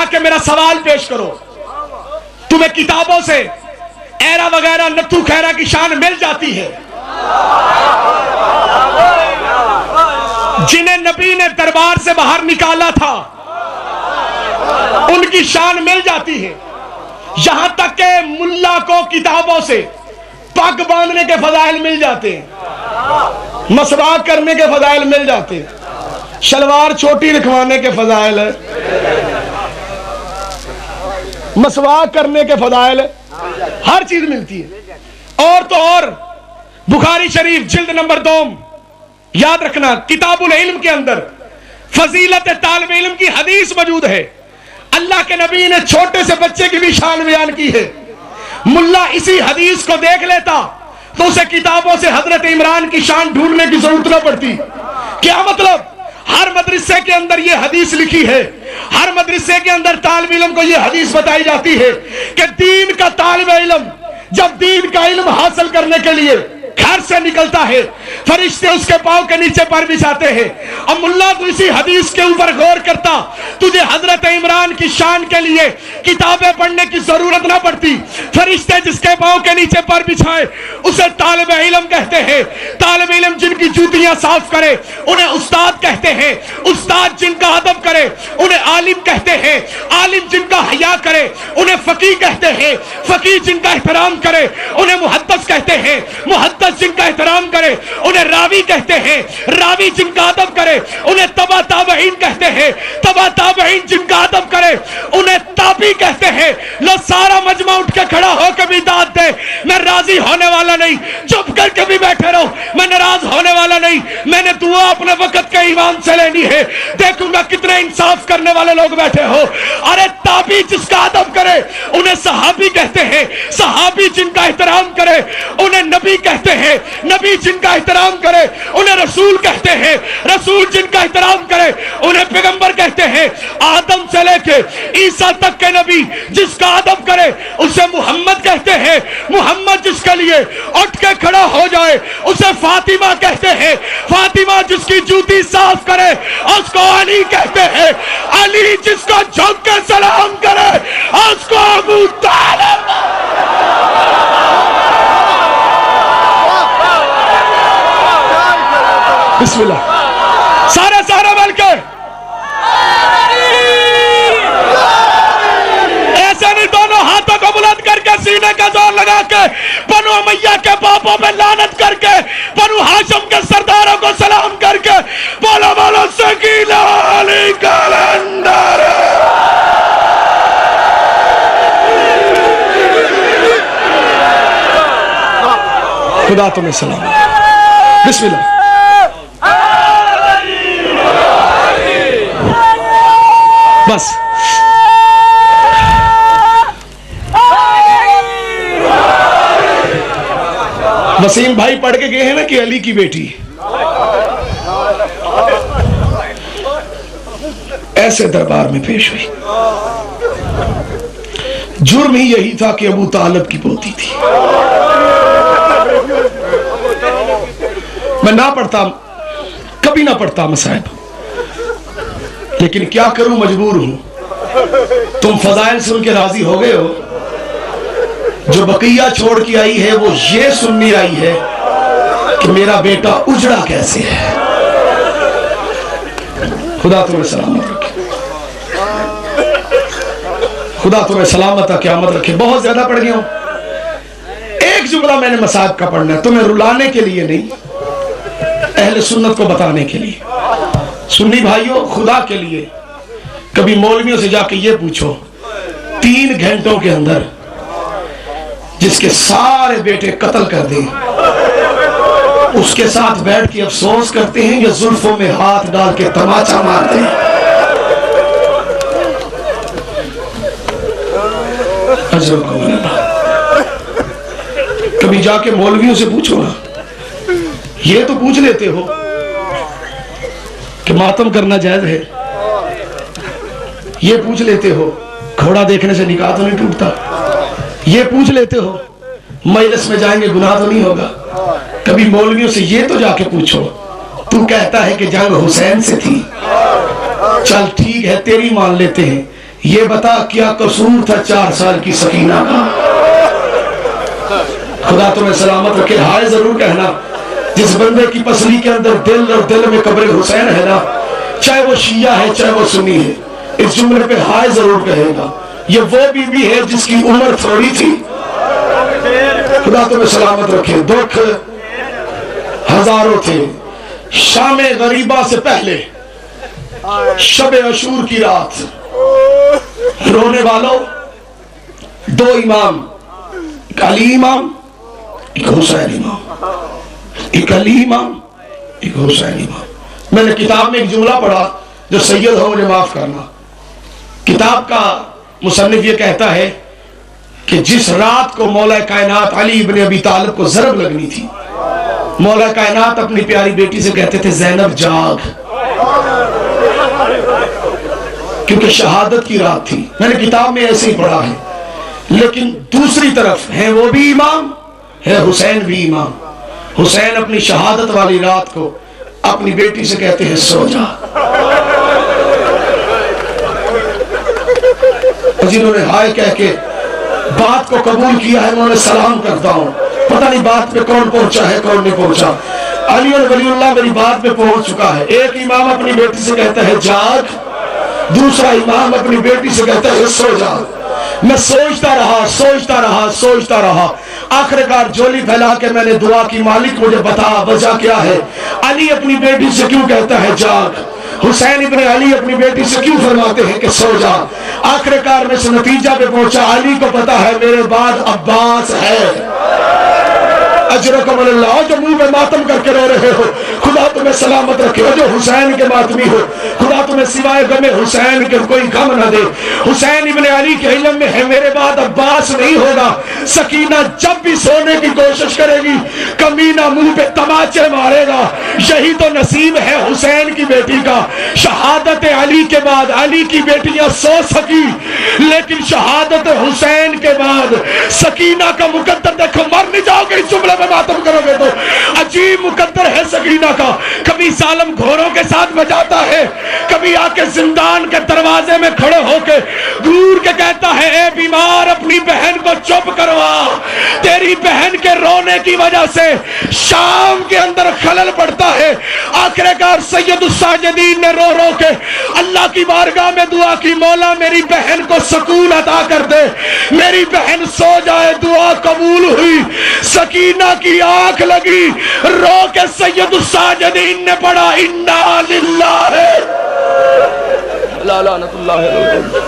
कि मेरा सवाल पेश करो, तुम्हें किताबों से एरा वगैरह नत्थू खैरा की शान मिल जाती है? जिन्हें नबी ने दरबार से बाहर निकाला था उनकी शान मिल जाती है। यहां तक के मुल्ला को किताबों से पग बांधने के फजाइल मिल जाते हैं, मसवाक करने के फजाइल मिल जाते हैं, शलवार छोटी रखवाने के फजाइल, मसवाक करने के फजाइल, हर चीज मिलती है। और तो और बुखारी शरीफ जिल्द नंबर 2, याद रखना, किताबुल इल्म के अंदर फजीलत तालिब इल्म की हदीस मौजूद है। अल्लाह के नबी ने छोटे से बच्चे की भी शान बयान की है। मुल्ला इसी हदीस को देख लेता तो उसे किताबों से हजरत इमरान की शान ढूंढने की जरूरत न पड़ती। क्या मतलब? हर मदरसे के अंदर यह हदीस लिखी है, हर मदरसे के अंदर तालिब इल्म को यह हदीस बताई जाती है कि दीन का तालिब इल्म जब दीन का इल्म हासिल करने के लिए घर से निकलता है, फरिश्ते उसके पांव के नीचे पर बिछाते हैं। और मुल्ला तो इसी हदीस के ऊपर गौर करता, तुझे हजरत इमरान की शान के लिए किताबें पढ़ने की जरूरत ना पड़ती। फरिश्ते जिसके पांव के नीचे पर बिछाए उसे तालिब इल्म कहते हैं। तालिब इल्म जिनकी जूतियां साफ करे उन्हें उस्ताद कहते हैं। उस्ताद जिनका अदब करे उन्हें आलिम कहते हैं। आलिम जिनका हया करे उन्हें फकीह कहते हैं। फकीह जिनका एहतराम करे उन्हें मुहद्दिस कहते हैं। मुहद्दिस जिनका एहतराम करे उन्हें रावी कहते हैं। रावी जिनका अदब करे उन्हें तबा ताबईन कहते हैं। तबा ताबईन जिनका अदब करे उन्हें ताबी कहते हैं। लो सारा मजमा उठ के खड़ा हो के भी दाद दे, मैं राजी होने वाला नहीं। चुप करके भी बैठे रहो, मैं नाराज होने वाला नहीं। मैंने दुआ अपने वक्त के ईमान से लेनी है। देखूंगा कितने इंसाफ करने वाले लोग बैठे हो। अरे ताबी जिसका अदब करे उन्हें सहाबी कहते हैं। सहाबी जिनका एहतराम करे उन्हें नबी कहते हैं। नबी जिनका एहतराम करे उन्हें रसूल कहते हैं। रसूल जिनका एहतराम करे उन्हें पैगंबर कहते हैं। आदम से लेके ईसा तक के नबी जिसका अदब करे उसे मोहम्मद कहते हैं। मोहम्मद जिसके लिए उठ के खड़ा हो जाए उसे फातिमा कहते हैं। फातिमा जिसकी जूती साफ करे उसको अली कहते हैं। अली जिसको झुक के सलाम करे उसको अबू तालिब। बिस्मिल्लाह, सारे बल्कि ऐसे नहीं, दोनों हाथों को बुलंद करके सीने का जोर लगा के बनु उमैया के बापों पे लानत करके बनु हाशिम के सरदारों को सलाम करके बोलो बोलो सकीना अली कलंदर। खुदा तुम्हें सलाम। बिस्मिल्लाह। बस वसीम भाई पढ़ के गए हैं ना कि अली की बेटी, ऐसे दरबार में पेश हुई। जुर्म ही यही था कि अबू तालिब की पोती थी। मैं ना पढ़ता, कभी ना पढ़ता मसाइब, लेकिन क्या करूं, मजबूर हूं। तुम फजाइल सुन के राजी हो गए हो। जो बकिया छोड़ के आई है वो ये सुननी आई है कि मेरा बेटा उजड़ा कैसे है। खुदा तुम्हें सलामत रखे, खुदा तुम्हें सलामत क़यामत रखे। बहुत ज्यादा पढ़ गया हूं। एक जुमला मैंने मसाइब का पढ़ना है, तुम्हें रुलाने के लिए नहीं, अहले सुन्नत को बताने के लिए। सुन्नी भाइयों, खुदा के लिए कभी मौलवियों से जाके ये पूछो, 3 घंटों के अंदर जिसके सारे बेटे कत्ल कर दें, उसके साथ बैठ के अफसोस करते हैं या जुल्फों में हाथ डाल के तमाचा मारते हैं? कभी जाके मौलवियों से पूछो ना। ये तो पूछ लेते हो कि मातम करना जायज है, ये पूछ लेते हो घोड़ा देखने से निकाह तो नहीं टूटता, ये पूछ लेते हो मजलिस में जाएंगे गुनाह तो नहीं होगा। कभी मौलवियों से ये तो जाके पूछो, तू कहता है कि जंग हुसैन से थी, चल ठीक है तेरी मान लेते हैं, ये बता क्या कसूर था 4 साल की सकीना का। खुदा तुम्हें सलामत रखे। हाय जरूर कहना, जिस बंदे की पसली के अंदर दिल और दिल में कब्र हुसैन है ना, चाहे वो शिया है चाहे वो सुन्नी है, इस जुमले पे हाय जरूर कहेगा। ये वो बीबी है जिसकी उम्र थोड़ी थी। खुदा तुम्हें सलामत रखे। दुख हजारों थे। शाम गरीबा से पहले शब अशूर की रात रोने वालों 2 इमाम, एक अली इमाम एक हुसैन इमाम, एक अली इमाम एक हुसैन इमाम। मैंने किताब में एक जुमला पढ़ा, जो सैयद हो मुझे माफ करना। किताब का मुसन्निफ ये कहता है कि जिस रात को मौला कायनात अली इब्न अबी तालिब को ज़रब लगनी थी, मौला कायनात अपनी प्यारी बेटी से कहते थे ज़ैनब जाग, क्योंकि शहादत की रात थी। मैंने किताब में ऐसे ही पढ़ा है। लेकिन दूसरी तरफ है वो भी इमाम, है हुसैन भी इमाम। हुसैन अपनी शहादत वाली रात को अपनी बेटी से कहते हैं सो जा। जिन्होंने हाय कह के बात को कबूल किया है, उन्होंने सलाम करता हूं। पता नहीं बात पे कौन पहुंचा है कौन नहीं पहुंचा। अली और वलीउल्लाह मेरी बात पे पहुंच चुका है। एक इमाम अपनी बेटी से कहता है जाग, दूसरा इमाम अपनी बेटी से कहता है सो जा। मैं सोचता रहा सोचता रहा सोचता रहा, आखिरकार झोली फैला के मैंने दुआ की, मालिक मुझे बता वजह क्या है। अली अपनी बेटी से क्यों कहता है जाग, हुसैन इब्न अली अपनी बेटी से क्यों फरमाते हैं कि सो जा। आखिरकार मैं इस नतीजा पे पहुंचा, अली को पता है मेरे बाद अब्बास है। अजरकम अल्लाह, जो मुंह में मातम करके रो रहे हो, खुदा तुम्हें सलामत रखे। जो हुसैन के मातमी हो, खुदा तुम्हें सिवाय गमे हुसैन के कोई गम न दे। हुसैन इब्न अली के इल्म में है मेरे बाद अब्बास नहीं होगा। सकीना जब भी सोने की कोशिश करेगी, कमीना मुंह पे तमाचे मारेगा। यही तो नसीब है हुसैन की बेटी का। शहादत अली के बाद अली की बेटियां सो सकी, लेकिन शहादत हुसैन के बाद सकीना का मुकद्दर देखो। मर नहीं जाओगे इस जुमले में मातम करोगे तो। अजीब मुकद्दर है सकीना का। कभी सालम घोड़ों के साथ बजाता है, कभी आके जिंदान के दरवाजे में खड़े होके दूर के कहता है ए बीमार अपनी बहन को चुप करवा, तेरी बहन के रोने की वजह से शाम के अंदर खलल पड़ता है। आखिरकार सैयदुस साजिदीन ने रो रो के अल्लाह की बारगाह में दुआ की, मौला मेरी बहन को सुकून अता कर दे, मेरी बहन सो जाए। दुआ कबूल हुई, सकीना की आंख लगी, रो के सैयदुस साजिदीन ने पढ़ा इन्ना लिल्लाहि व इन्ना इलैहि राजिऊन।